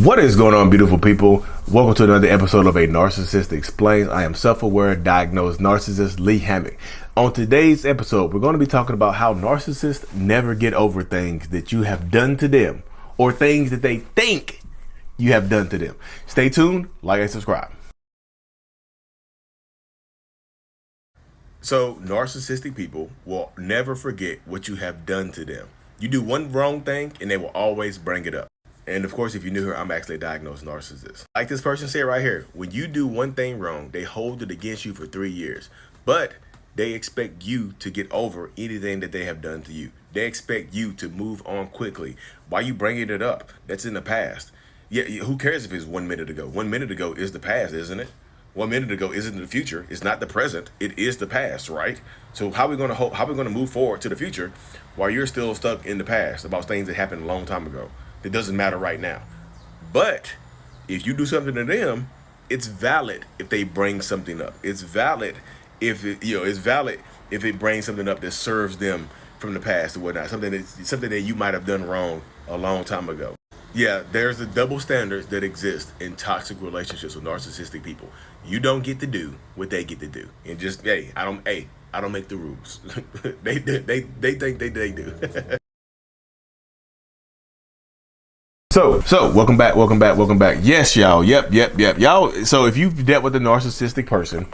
What is going on, beautiful people? Welcome to another episode of A Narcissist Explains. I am self-aware, diagnosed narcissist Lee Hammock. On today's episode, we're going to be talking about how narcissists never get over things that you have done to them or things that they think you have done to them. Stay tuned, like and subscribe. So, narcissistic people will never forget what you have done to them. You do one wrong thing and they will always bring it up. And of course, if you're new here, I'm actually a diagnosed narcissist. Like this person said right here, when you do one thing wrong, they hold it against you for 3 years. But they expect you to get over anything that they have done to you. They expect you to move on quickly. Why are you bringing it up? That's in the past. Yeah, who cares if it's 1 minute ago? 1 minute ago is the past, isn't it? 1 minute ago isn't the future. It's not the present. It is the past, right? So how are we going to move forward to the future while you're still stuck in the past about things that happened a long time ago? It doesn't matter right now. But if you do something to them, it's valid if they bring something up. It's valid if it brings something up that serves them from the past or whatnot. Something that you might have done wrong a long time ago. Yeah, there's the double standards that exist in toxic relationships with narcissistic people. You don't get to do what they get to do, and just I don't make the rules. they think they do. So welcome back. Yes, y'all. Yep. Y'all, so if you've dealt with a narcissistic person,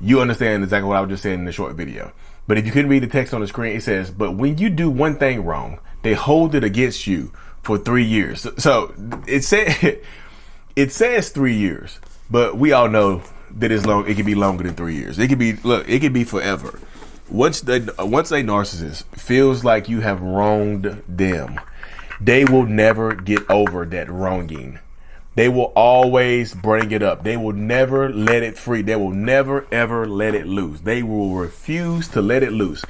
you understand exactly what I was just saying in the short video. But if you couldn't read the text on the screen, it says, but when you do one thing wrong, they hold it against you for 3 years. So it says 3 years, but we all know that it's long. It can be longer than 3 years. It could be forever. Once a narcissist feels like you have wronged them, they will never get over that wronging. They will always bring it up. They will never let it free. They will never, ever let it loose. They will refuse to let it loose.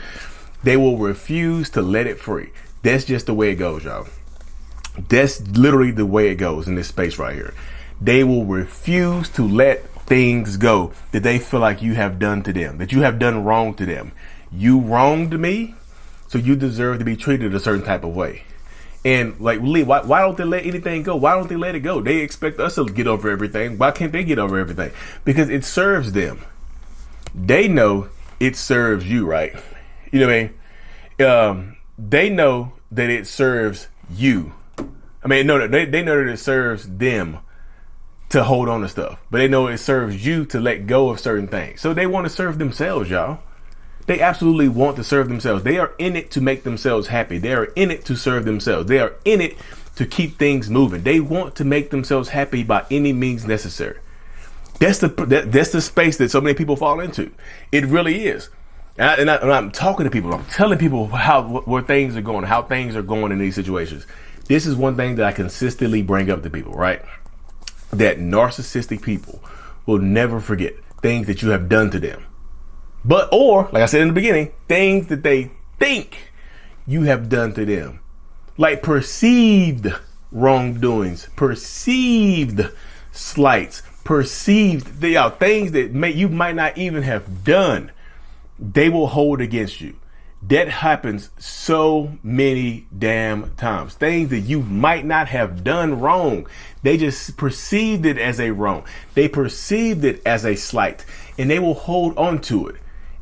They will refuse to let it free. That's just the way it goes, y'all. That's literally the way it goes in this space right here. They will refuse to let things go that they feel like you have done to them, that you have done wrong to them. You wronged me, so you deserve to be treated a certain type of way. And like, Lee, why don't they let anything go? Why don't they let it go? They expect us to get over everything. Why can't they get over everything? Because it serves them. They know it serves you, right? You know what I mean? They know that it serves you. They know that it serves them to hold on to stuff. But they know it serves you to let go of certain things. So they want to serve themselves, y'all. They absolutely want to serve themselves. They are in it to make themselves happy. They are in it to serve themselves. They are in it to keep things moving. They want to make themselves happy by any means necessary. That's the space that so many people fall into. It really is. And I'm talking to people. I'm telling people where things are going, how things are going in these situations. This is one thing that I consistently bring up to people, right? That narcissistic people will never forget things that you have done to them. Or, like I said in the beginning, things that they think you have done to them. Like perceived wrongdoings, perceived slights, perceived things that you might not even have done. They will hold against you. That happens so many damn times. Things that you might not have done wrong. They just perceived it as a wrong. They perceived it as a slight, and they will hold on to it.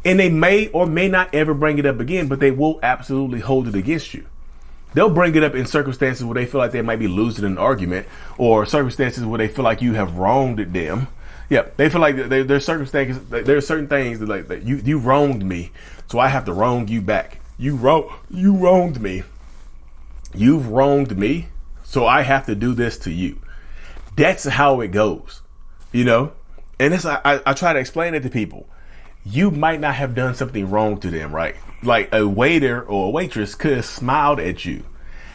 And they may or may not ever bring it up again, but they will absolutely hold it against you. They'll bring it up in circumstances where they feel like they might be losing an argument, or circumstances where they feel like you have wronged them. Yeah, they feel like there's circumstances, there are certain things that you wronged me, so I have to wrong you back. You wronged me. You've wronged me, so I have to do this to you. That's how it goes, you know? And I try to explain it to people. You might not have done something wrong to them, right? Like a waiter or a waitress could have smiled at you.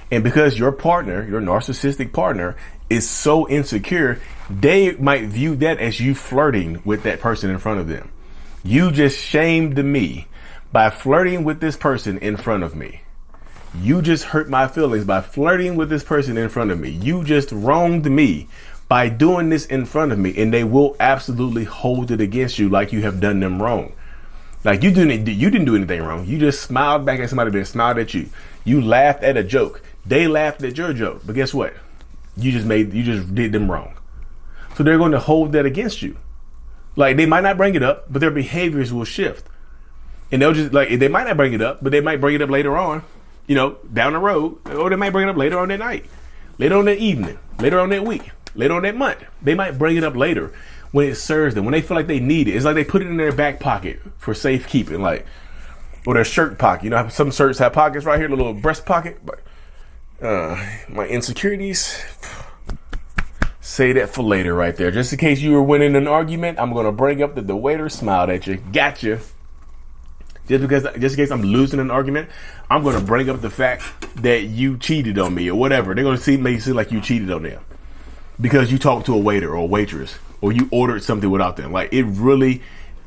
And because your partner, your narcissistic partner, is so insecure, they might view that as you flirting with that person in front of them. You just shamed me by flirting with this person in front of me. You just hurt my feelings by flirting with this person in front of me. You just wronged me by doing this in front of me, and they will absolutely hold it against you like you have done them wrong. Like you didn't do anything wrong. You just smiled back at somebody that smiled at you. You laughed at a joke. They laughed at your joke. But guess what? You just did them wrong. So they're going to hold that against you. Like, they might not bring it up, but their behaviors will shift. And they'll just, like, they might not bring it up, but they might bring it up later on, you know, down the road, or they might bring it up later on that night, later on that evening, later on that week, later on that month. They might bring it up later when it serves them, when they feel like they need it. It's like they put it in their back pocket for safekeeping, like, or their shirt pocket. You know, some shirts have pockets right here, the little breast pocket. But my insecurities, say that for later right there. Just in case you were winning an argument, I'm going to bring up that the waiter smiled at you. Gotcha. Just in case I'm losing an argument, I'm going to bring up the fact that you cheated on me or whatever. They're going to make you seem like you cheated on them because you talked to a waiter or a waitress or you ordered something without them. Like, it really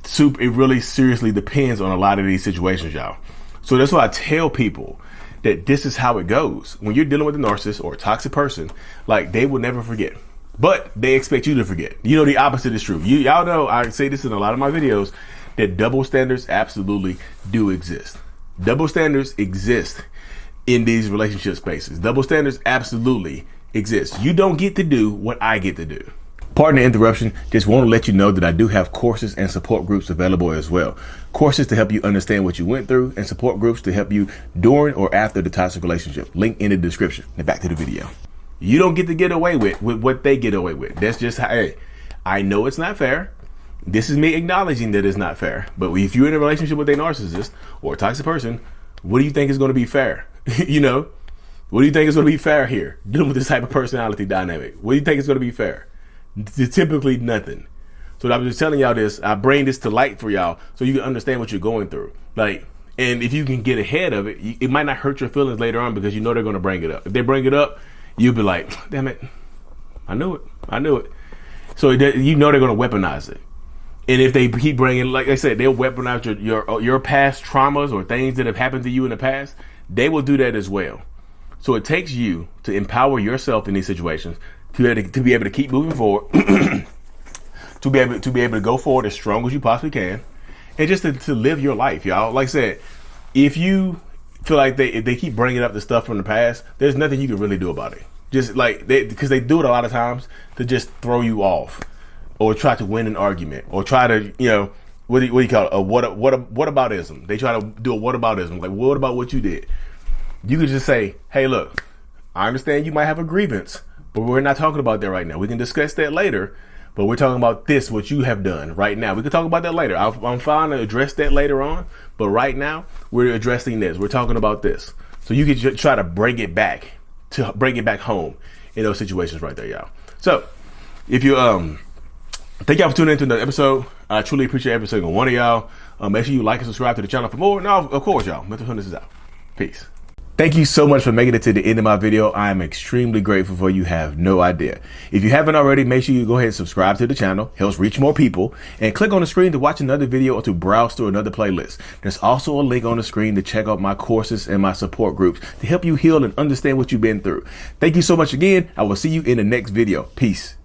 seriously depends on a lot of these situations, y'all. So that's why I tell people that this is how it goes. When you're dealing with a narcissist or a toxic person, like, they will never forget. But they expect you to forget. You know, the opposite is true. Y'all know, I say this in a lot of my videos, that double standards absolutely do exist. Double standards exist in these relationship spaces. Double standards absolutely exist. You don't get to do what I get to do. Pardon the interruption. Just want to let you know that I do have courses and support groups available as well. Courses to help you understand what you went through, and support groups to help you during or after the toxic relationship. Link in the description. Now back to the video. You don't get to get away with what they get away with. That's just how, hey, I know it's not fair. This is me acknowledging that it's not fair. But if you're in a relationship with a narcissist or a toxic person, what do you think is going to be fair? You know, what do you think is going to be fair here? Dealing with this type of personality dynamic. What do you think is going to be fair? Typically nothing. So I'm just telling y'all this. I bring this to light for y'all so you can understand what you're going through. Like, and if you can get ahead of it, it might not hurt your feelings later on because you know they're going to bring it up. If they bring it up, you'll be like, damn it, I knew it. So you know they're going to weaponize it. And if they keep bringing, like I said, they'll weaponize your past traumas or things that have happened to you in the past. They will do that as well. So it takes you to empower yourself in these situations to be able to keep moving forward, to be able to go forward as strong as you possibly can, and just to live your life, y'all. Like I said, if you feel like if they keep bringing up the stuff from the past, there's nothing you can really do about it. Just like because they do it a lot of times to just throw you off, or try to win an argument, or try to, you know, what do you call it? A whataboutism. They try to do a whataboutism. Like, what about what you did? You could just say, hey, look, I understand you might have a grievance, but we're not talking about that right now. We can discuss that later, but we're talking about this, what you have done right now. We can talk about that later. I'm fine to address that later on, but right now we're addressing this. We're talking about this. So you can try to bring it back home in those situations right there, y'all. So if you, thank y'all for tuning into another episode. I truly appreciate every single one of y'all. Make sure you like and subscribe to the channel for more. Now, of course, y'all, Mental Hunters is out. Peace. Thank you so much for making it to the end of my video. I am extremely grateful for you. Have no idea. If you haven't already, make sure you go ahead and subscribe to the channel. Helps reach more people. And click on the screen to watch another video or to browse through another playlist. There's also a link on the screen to check out my courses and my support groups to help you heal and understand what you've been through. Thank you so much again. I will see you in the next video. Peace.